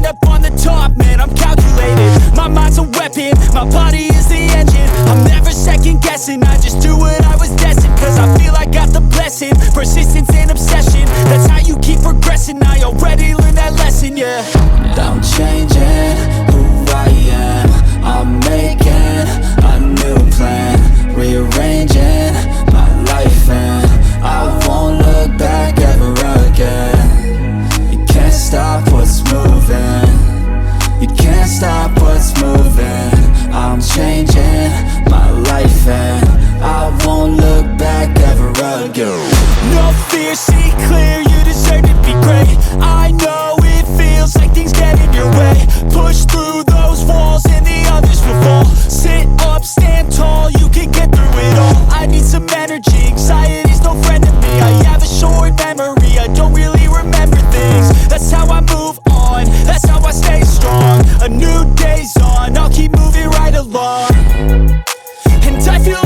end up on the top, man, I'm calculated. My mind's a weapon, my body is the engine. I'm never second guessing, I just do what I was destined. Cause I feel I got the blessing, persistence and obsession. That's how you keep progressing, I already learned that lesson, yeah. I'm changing who I am, I'm making a new plan, rearranging my life and I won't look back ever again. You can't stop what's moving, you can't stop what's moving. I'm changing my life and I won't look back ever again. No fear, see clear, you deserve to be great. I know it feels like things get in your way. Push through those walls and the others will fall. Sit up, stand tall, you can get through it all. I need some energy, anxiety's no friend to me. I have a short memory, I don't really remember things. That's how I move on, that's how I stay strong. A new day's on, I'll keep moving right along. And I feel